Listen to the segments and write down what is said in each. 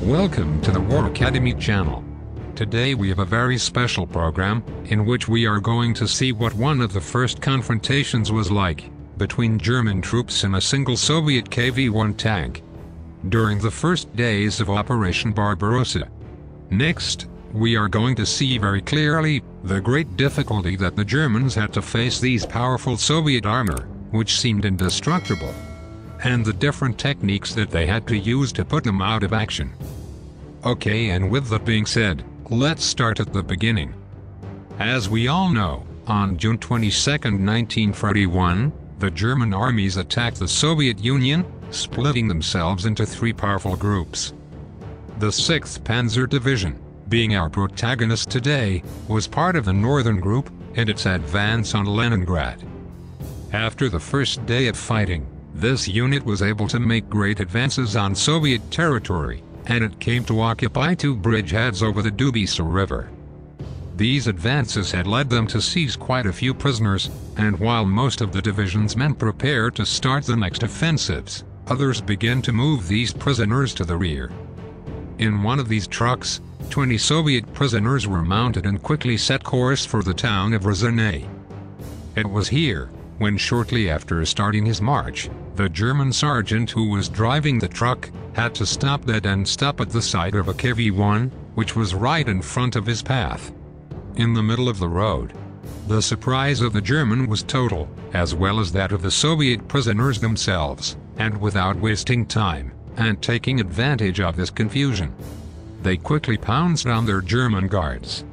Welcome to the War Academy channel. Today we have a very special program, in which we are going to see what one of the first confrontations was like, between German troops and a single Soviet KV-1 tank, during the first days of Operation Barbarossa. Next, we are going to see very clearly, the great difficulty that the Germans had to face these powerful Soviet armor, which seemed indestructible, and the different techniques that they had to use to put them out of action. Okay, and with that being said, let's start at the beginning. As we all know, on June 22, 1941, the German armies attacked the Soviet Union, splitting themselves into three powerful groups. The 6th Panzer Division, being our protagonist today, was part of the Northern Group, and its advance on Leningrad. After the first day of fighting, this unit was able to make great advances on Soviet territory, and it came to occupy two bridgeheads over the Dubisa River. These advances had led them to seize quite a few prisoners, and while most of the division's men prepared to start the next offensives, others began to move these prisoners to the rear. In one of these trucks, 20 Soviet prisoners were mounted and quickly set course for the town of Ryazan. It was here, when shortly after starting his march, the German sergeant who was driving the truck had to stop dead and stop at the side of a KV-1, which was right in front of his path, in the middle of the road. The surprise of the German was total, as well as that of the Soviet prisoners themselves, and without wasting time, and taking advantage of this confusion, they quickly pounced on their German guards.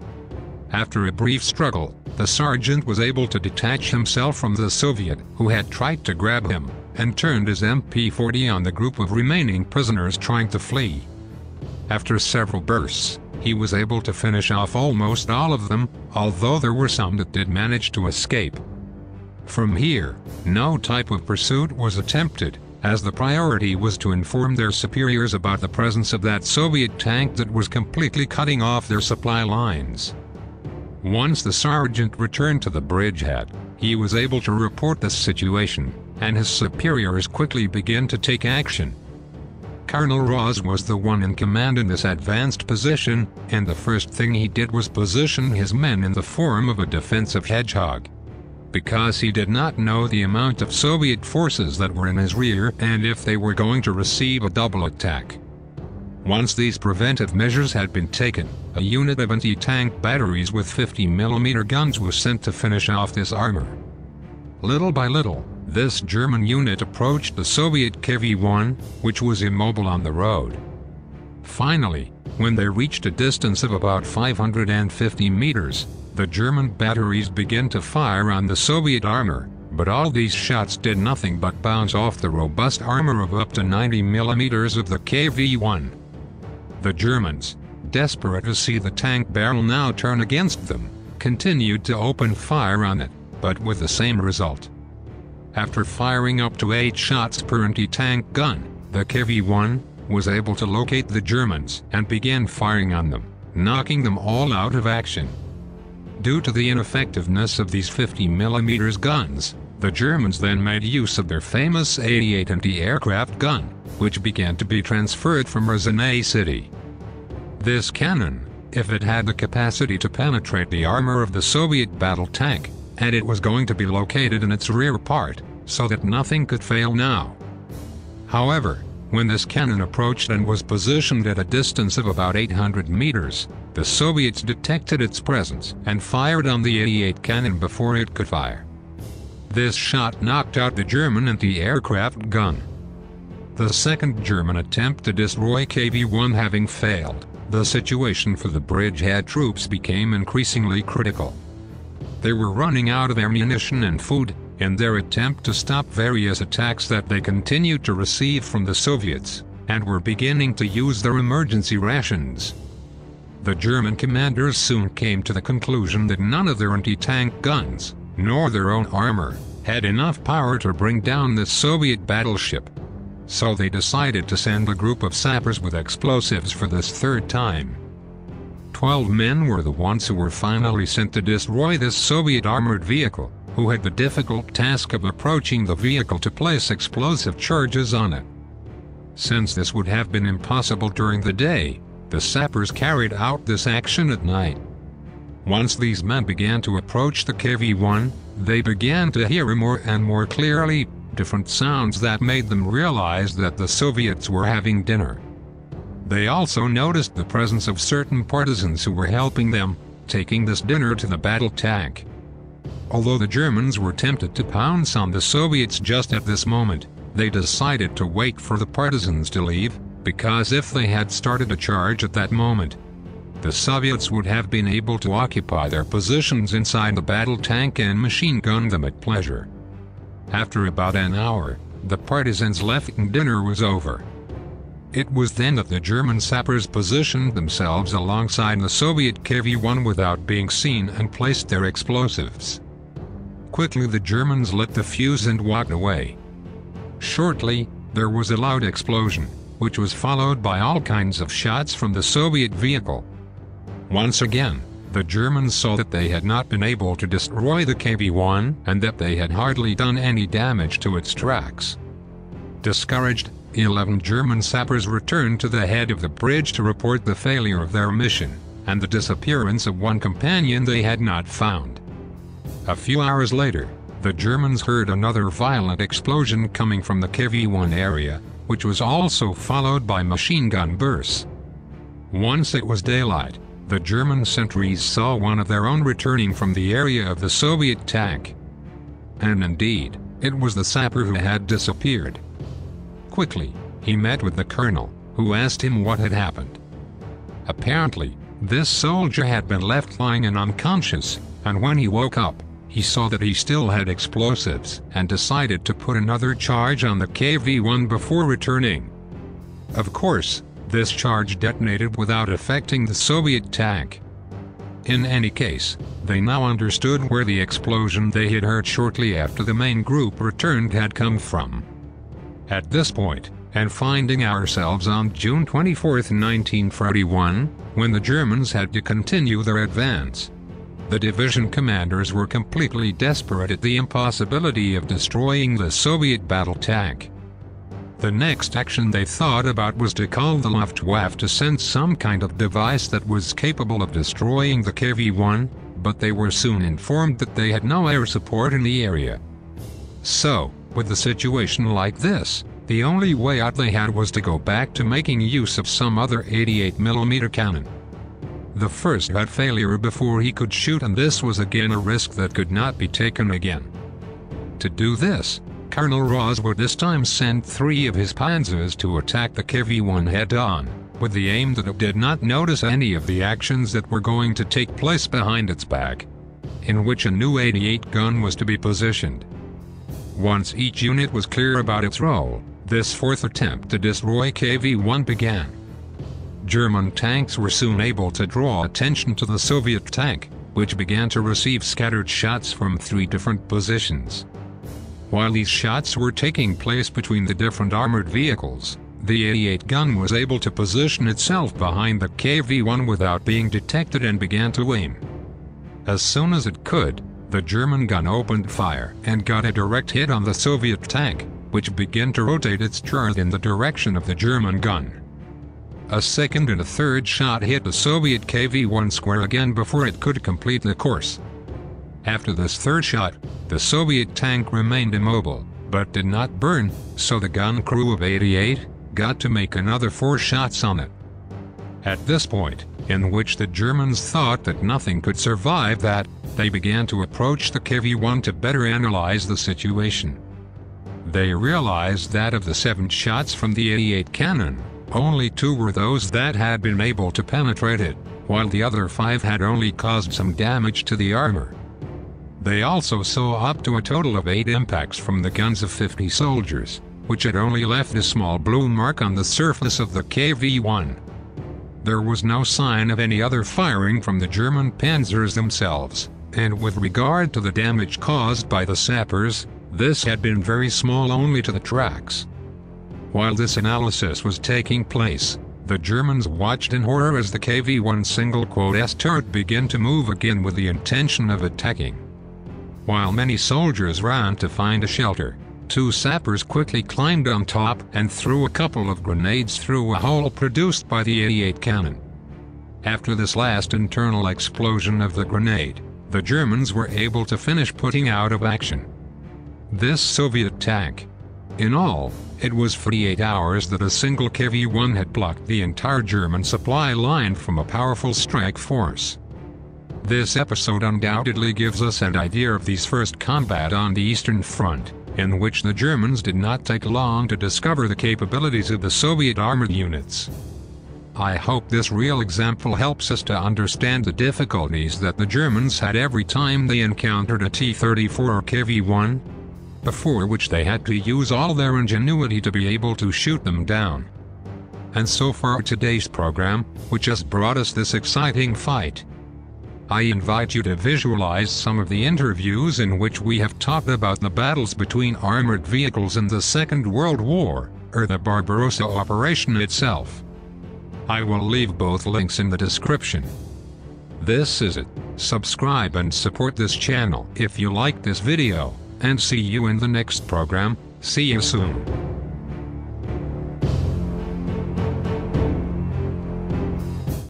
After a brief struggle, the sergeant was able to detach himself from the Soviet who had tried to grab him, and turned his MP-40 on the group of remaining prisoners trying to flee. After several bursts, he was able to finish off almost all of them, although there were some that did manage to escape. From here, no type of pursuit was attempted, as the priority was to inform their superiors about the presence of that Soviet tank that was completely cutting off their supply lines. Once the sergeant returned to the bridgehead, he was able to report the situation, and his superiors quickly began to take action. Colonel Ross was the one in command in this advanced position, and the first thing he did was position his men in the form of a defensive hedgehog, because he did not know the amount of Soviet forces that were in his rear and if they were going to receive a double attack. Once these preventive measures had been taken, a unit of anti-tank batteries with 50mm guns was sent to finish off this armor. Little by little, this German unit approached the Soviet KV-1, which was immobile on the road. Finally, when they reached a distance of about 550 meters, the German batteries began to fire on the Soviet armor, but all these shots did nothing but bounce off the robust armor of up to 90mm of the KV-1. The Germans, desperate to see the tank barrel now turn against them, continued to open fire on it, but with the same result. After firing up to 8 shots per anti-tank gun, the KV-1 was able to locate the Germans and began firing on them, knocking them all out of action. Due to the ineffectiveness of these 50mm guns, the Germans then made use of their famous 88 anti-aircraft gun, which began to be transferred from Ryazan city. This cannon, if it had the capacity to penetrate the armor of the Soviet battle tank, and it was going to be located in its rear part, so that nothing could fail now. However, when this cannon approached and was positioned at a distance of about 800 meters, the Soviets detected its presence and fired on the 88 cannon before it could fire. This shot knocked out the German anti-aircraft gun. The second German attempt to destroy KV-1 having failed, the situation for the bridgehead troops became increasingly critical. They were running out of ammunition and food, in their attempt to stop various attacks that they continued to receive from the Soviets, and were beginning to use their emergency rations. The German commanders soon came to the conclusion that none of their anti-tank guns, nor their own armor, had enough power to bring down the Soviet battleship. So they decided to send a group of sappers with explosives for this third time. 12 men were the ones who were finally sent to destroy this Soviet armored vehicle, who had the difficult task of approaching the vehicle to place explosive charges on it. Since this would have been impossible during the day, the sappers carried out this action at night. Once these men began to approach the KV-1, they began to hear more and more clearly different sounds that made them realize that the Soviets were having dinner. They also noticed the presence of certain partisans who were helping them, taking this dinner to the battle tank. Although the Germans were tempted to pounce on the Soviets just at this moment, they decided to wait for the partisans to leave, because if they had started a charge at that moment, the Soviets would have been able to occupy their positions inside the battle tank and machine gun them at pleasure. After about an hour, the partisans left and dinner was over. It was then that the German sappers positioned themselves alongside the Soviet KV-1 without being seen and placed their explosives. Quickly the Germans lit the fuse and walked away. Shortly, there was a loud explosion, which was followed by all kinds of shots from the Soviet vehicle. Once again, the Germans saw that they had not been able to destroy the KV-1 and that they had hardly done any damage to its tracks. Discouraged, 11 German sappers returned to the head of the bridge to report the failure of their mission, and the disappearance of one companion they had not found. A few hours later, the Germans heard another violent explosion coming from the KV-1 area, which was also followed by machine gun bursts. Once it was daylight, the German sentries saw one of their own returning from the area of the Soviet tank. And indeed, it was the sapper who had disappeared. Quickly, he met with the colonel, who asked him what had happened. Apparently, this soldier had been left lying and unconscious, and when he woke up, he saw that he still had explosives and decided to put another charge on the KV-1 before returning. Of course, this charge detonated without affecting the Soviet tank. In any case, they now understood where the explosion they had heard shortly after the main group returned had come from. At this point, and finding ourselves on June 24, 1941, when the Germans had to continue their advance, the division commanders were completely desperate at the impossibility of destroying the Soviet battle tank. The next action they thought about was to call the Luftwaffe to send some kind of device that was capable of destroying the KV-1, but they were soon informed that they had no air support in the area. So, with the situation like this, the only way out they had was to go back to making use of some other 88mm cannon. The first had failure before he could shoot, and this was again a risk that could not be taken again. To do this, Colonel Ross would this time send 3 of his Panzers to attack the KV-1 head-on, with the aim that it did not notice any of the actions that were going to take place behind its back, in which a new 88 gun was to be positioned. Once each unit was clear about its role, this fourth attempt to destroy KV-1 began. German tanks were soon able to draw attention to the Soviet tank, which began to receive scattered shots from 3 different positions. While these shots were taking place between the different armored vehicles, the 88 gun was able to position itself behind the KV-1 without being detected and began to aim. As soon as it could, the German gun opened fire and got a direct hit on the Soviet tank, which began to rotate its turret in the direction of the German gun. A second and a third shot hit the Soviet KV-1 square again before it could complete the course. After this third shot, the Soviet tank remained immobile, but did not burn, so the gun crew of 88 got to make another 4 shots on it. At this point, in which the Germans thought that nothing could survive that, they began to approach the KV-1 to better analyze the situation. They realized that of the 7 shots from the 88 cannon, only 2 were those that had been able to penetrate it, while the other 5 had only caused some damage to the armor. They also saw up to a total of 8 impacts from the guns of 50 soldiers, which had only left a small blue mark on the surface of the KV-1. There was no sign of any other firing from the German Panzers themselves, and with regard to the damage caused by the sappers, this had been very small, only to the tracks. While this analysis was taking place, the Germans watched in horror as the KV-1 single-S turret began to move again with the intention of attacking. While many soldiers ran to find a shelter, Two sappers quickly climbed on top and threw a couple of grenades through a hole produced by the 88 cannon. After this last internal explosion of the grenade, the Germans were able to finish putting out of action this Soviet tank. In all, it was 48 hours that a single KV-1 had blocked the entire German supply line from a powerful strike force. This episode undoubtedly gives us an idea of these first combat on the Eastern Front, in which the Germans did not take long to discover the capabilities of the Soviet armored units. I hope this real example helps us to understand the difficulties that the Germans had every time they encountered a T-34 or KV-1, before which they had to use all their ingenuity to be able to shoot them down. And so far today's program, which has brought us this exciting fight. I invite you to visualize some of the interviews in which we have talked about the battles between armored vehicles in the Second World War, or the Barbarossa operation itself. I will leave both links in the description. This is it. Subscribe and support this channel if you like this video, and see you in the next program. See you soon.